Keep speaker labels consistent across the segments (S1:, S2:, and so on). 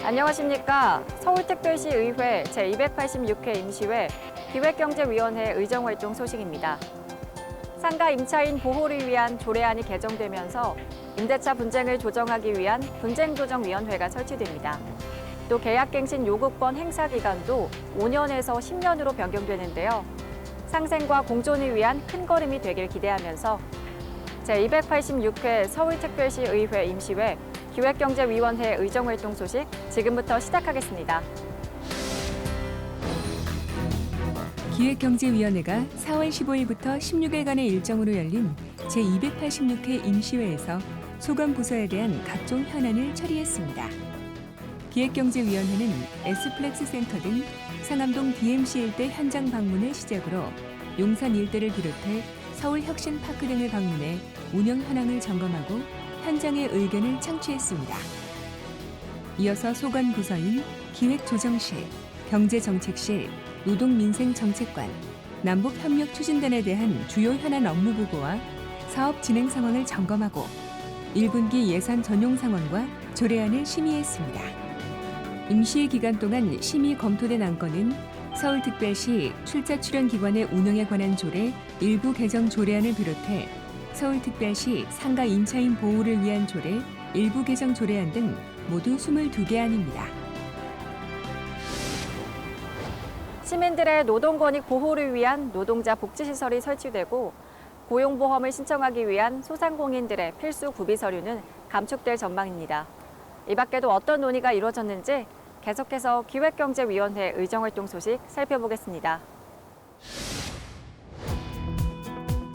S1: 안녕하십니까. 서울특별시 의회 제286회 임시회 기획경제위원회 의정활동 소식입니다. 상가 임차인 보호를 위한 조례안이 개정되면서 임대차 분쟁을 조정하기 위한 분쟁조정위원회가 설치됩니다. 또 계약갱신 요구권 행사 기간도 5년에서 10년으로 변경되는데요. 상생과 공존을 위한 큰 걸음이 되길 기대하면서 제286회 서울특별시 의회 임시회 기획경제위원회 의정활동 소식 지금부터 시작하겠습니다.
S2: 기획경제위원회가 4월 15일부터 16일간의 일정으로 열린 제286회 임시회에서 소관 부서에 대한 각종 현안을 처리했습니다. 기획경제위원회는 S플렉스 센터 등 상암동 DMC 일대 현장 방문을 시작으로 용산 일대를 비롯해 서울혁신파크 등을 방문해 운영 현황을 점검하고 현장의 의견을 창취했습니다. 이어서 소관 부서인 기획조정실, 경제정책실, 노동민생정책관, 남북협력추진단에 대한 주요 현안 업무 보고와 사업 진행 상황을 점검하고 1분기 예산 전용 상황과 조례안을 심의했습니다. 임시회 기간 동안 심의 검토된 안건은 서울특별시 출자 출연 기관의 운영에 관한 조례 일부 개정 조례안을 비롯해 서울특별시 상가 임차인 보호를 위한 조례 일부 개정 조례안 등 모두 22개 안입니다.
S1: 시민들의 노동권익 보호를 위한 노동자 복지시설이 설치되고 고용보험을 신청하기 위한 소상공인들의 필수 구비 서류는 감축될 전망입니다. 이 밖에도 어떤 논의가 이루어졌는지 계속해서 기획경제위원회 의정활동 소식 살펴보겠습니다.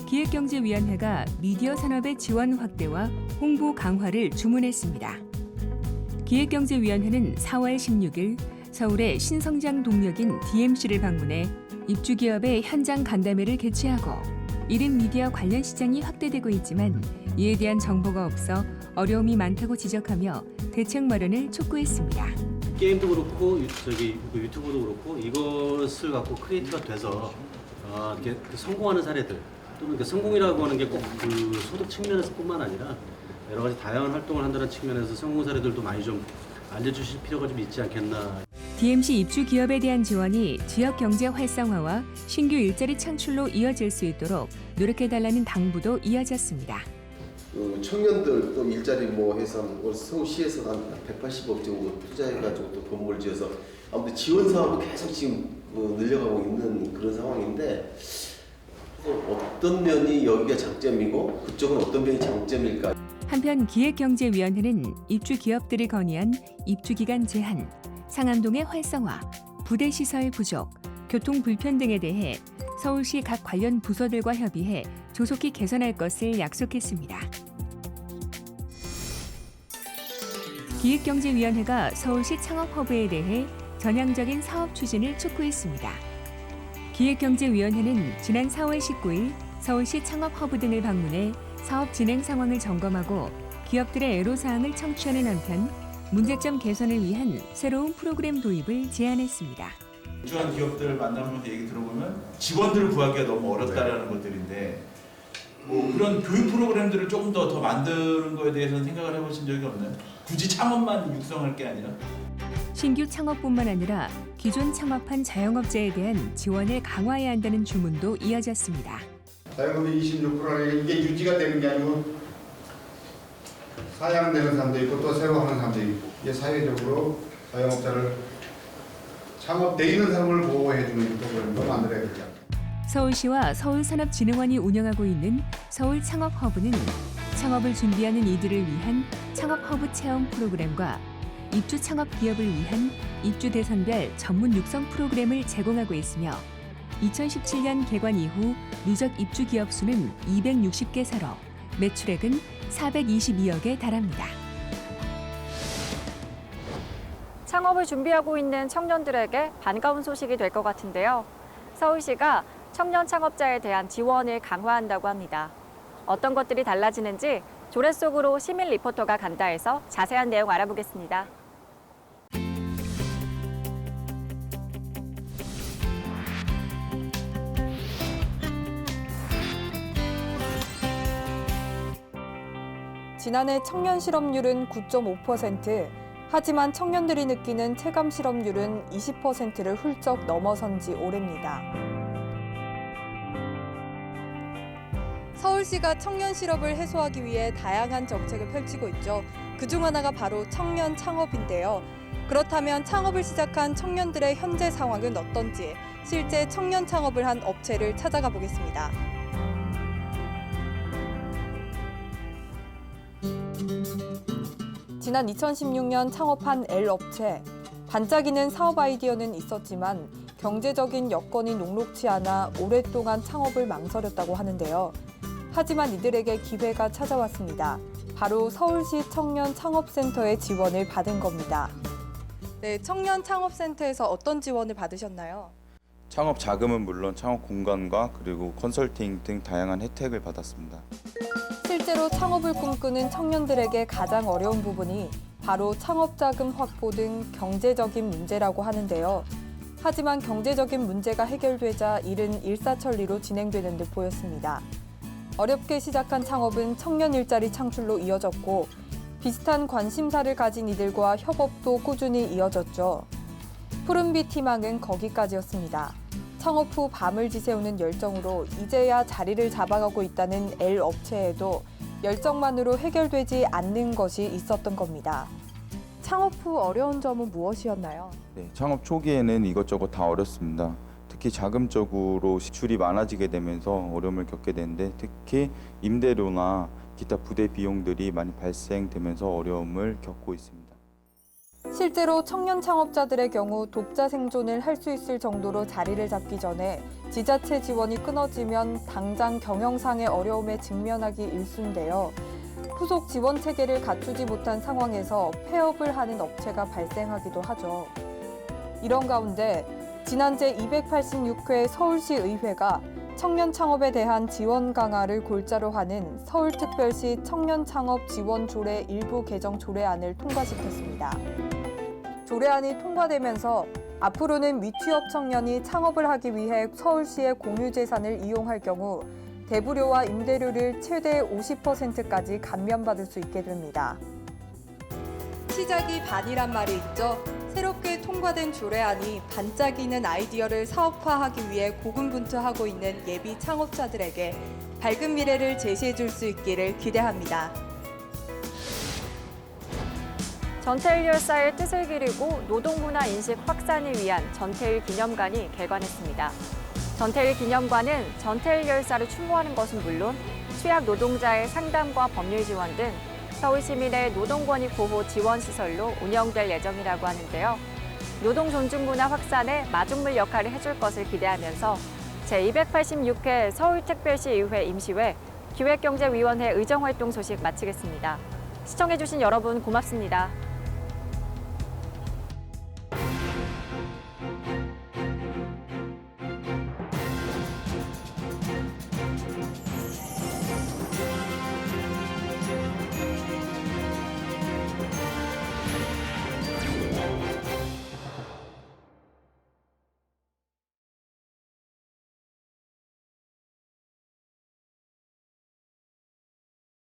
S2: 기획경제위원회가 미디어 산업의 지원 확대와 홍보 강화를 주문했습니다. 기획경제위원회는 4월 16일 서울의 신성장 동력인 DMC를 방문해 입주기업의 현장 간담회를 개최하고 이른 미디어 관련 시장이 확대되고 있지만 이에 대한 정보가 없어 어려움이 많다고 지적하며 대책 마련을 촉구했습니다.
S3: 게임도 그렇고 유튜브도 그렇고 이것을 갖고 크리에이터가 돼서 이렇게 성공하는 사례들 또는 성공이라고 하는 게 꼭 그 소득 측면에서뿐만 아니라 여러 가지 다양한 활동을 한다는 측면에서 성공 사례들도 많이 좀 알려주실 필요가 좀 있지 않겠나.
S2: DMC 입주 기업에 대한 지원이 지역 경제 활성화와 신규 일자리 창출로 이어질 수 있도록 노력해달라는 당부도 이어졌습니다.
S4: 청년들 또 일자리 해서 서울시에서 한 180억 정도 투자해가지고 또 건물 지어서 아무튼 지원 사업은 계속 지금 늘려가고 있는 그런 상황인데 어떤 면이 여기가 장점이고 그쪽은 어떤 면이 장점일까?
S2: 한편 기획경제위원회는 입주 기업들이 건의한 입주기간 제한, 상암동의 활성화, 부대시설 부족, 교통 불편 등에 대해 서울시 각 관련 부서들과 협의해 조속히 개선할 것을 약속했습니다. 기획경제위원회가 서울시 창업허브에 대해 전향적인 사업 추진을 촉구했습니다. 기획경제위원회는 지난 4월 19일 서울시 창업허브 등을 방문해 사업 진행 상황을 점검하고 기업들의 애로사항을 청취하는 한편 문제점 개선을 위한 새로운 프로그램 도입을 제안했습니다.
S5: 입주한 기업들을 만나면서 얘기 들어보면 직원들을 구하기가 너무 어렵다라는 것들인데 그런 교육 프로그램들을 조금 더 만드는 거에 대해서는 생각을 해보신 적이 없나요? 굳이 창업만 육성할 게 아니라?
S2: 신규 창업뿐만 아니라 기존 창업한 자영업자에 대한 지원을 강화해야 한다는 주문도 이어졌습니다.
S6: 자영업이 26%라는 이게 유지가 되는 게 아니고 사양되는 사람도 있고 또 새로 하는 사람도 있고 이게 사회적으로 자영업자를 창업돼 있는 사람을 보호해주는 프로그램도 만들어야 되죠.
S2: 서울시와 서울산업진흥원이 운영하고 있는 서울창업허브는 창업을 준비하는 이들을 위한 창업허브 체험 프로그램과 입주 창업 기업을 위한 입주 대선별 전문 육성 프로그램을 제공하고 있으며 2017년 개관 이후 누적 입주 기업 수는 260개사로 매출액은 422억에 달합니다.
S1: 창업을 준비하고 있는 청년들에게 반가운 소식이 될 것 같은데요. 서울시가 청년 창업자에 대한 지원을 강화한다고 합니다. 어떤 것들이 달라지는지 조례 속으로 시민 리포터가 간다 해서 자세한 내용 알아보겠습니다.
S7: 지난해 청년 실업률은 9.5%, 하지만 청년들이 느끼는 체감 실업률은 20%를 훌쩍 넘어선 지 오래입니다. 서울시가 청년 실업을 해소하기 위해 다양한 정책을 펼치고 있죠. 그중 하나가 바로 청년 창업인데요. 그렇다면 창업을 시작한 청년들의 현재 상황은 어떤지 실제 청년 창업을 한 업체를 찾아가 보겠습니다. 지난 2016년 창업한 L업체. 반짝이는 사업 아이디어는 있었지만 경제적인 여건이 녹록치 않아 오랫동안 창업을 망설였다고 하는데요. 하지만 이들에게 기회가 찾아왔습니다. 바로 서울시 청년 창업센터의 지원을 받은 겁니다. 네, 청년 창업센터에서 어떤 지원을 받으셨나요?
S8: 창업 자금은 물론 창업 공간과 그리고 컨설팅 등 다양한 혜택을 받았습니다.
S7: 실제로 창업을 꿈꾸는 청년들에게 가장 어려운 부분이 바로 창업 자금 확보 등 경제적인 문제라고 하는데요. 하지만 경제적인 문제가 해결되자 일은 일사천리로 진행되는 듯 보였습니다. 어렵게 시작한 창업은 청년 일자리 창출로 이어졌고 비슷한 관심사를 가진 이들과 협업도 꾸준히 이어졌죠. 푸른빛 희망은 거기까지였습니다. 창업 후 밤을 지새우는 열정으로 이제야 자리를 잡아가고 있다는 L업체에도 열정만으로 해결되지 않는 것이 있었던 겁니다. 창업 후 어려운 점은 무엇이었나요?
S8: 네, 창업 초기에는 이것저것 다 어렵습니다. 특히 자금적으로 지출이 많아지게 되면서 어려움을 겪게 되는데 특히 임대료나 기타 부대 비용들이 많이 발생되면서 어려움을 겪고 있습니다.
S7: 실제로 청년 창업자들의 경우 독자 생존을 할 수 있을 정도로 자리를 잡기 전에 지자체 지원이 끊어지면 당장 경영상의 어려움에 직면하기 일쑤인데요. 후속 지원 체계를 갖추지 못한 상황에서 폐업을 하는 업체가 발생하기도 하죠. 이런 가운데 지난 제286회 서울시 의회가 청년 창업에 대한 지원 강화를 골자로 하는 서울특별시 청년 창업 지원 조례 일부 개정 조례안을 통과시켰습니다. 조례안이 통과되면서 앞으로는 미취업 청년이 창업을 하기 위해 서울시의 공유재산을 이용할 경우 대부료와 임대료를 최대 50%까지 감면받을 수 있게 됩니다. 시작이 반이란 말이 있죠. 새롭게 통과된 조례안이 반짝이는 아이디어를 사업화하기 위해 고군분투하고 있는 예비 창업자들에게 밝은 미래를 제시해 줄 수 있기를 기대합니다.
S1: 전태일 열사의 뜻을 기리고 노동문화 인식 확산을 위한 전태일 기념관이 개관했습니다. 전태일 기념관은 전태일 열사를 추모하는 것은 물론 취약 노동자의 상담과 법률 지원 등 서울 시민의 노동권익 보호 지원 시설로 운영될 예정이라고 하는데요. 노동 존중 문화 확산에 마중물 역할을 해줄 것을 기대하면서 제286회 서울특별시의회 임시회 기획경제위원회 의정활동 소식 마치겠습니다. 시청해주신 여러분 고맙습니다.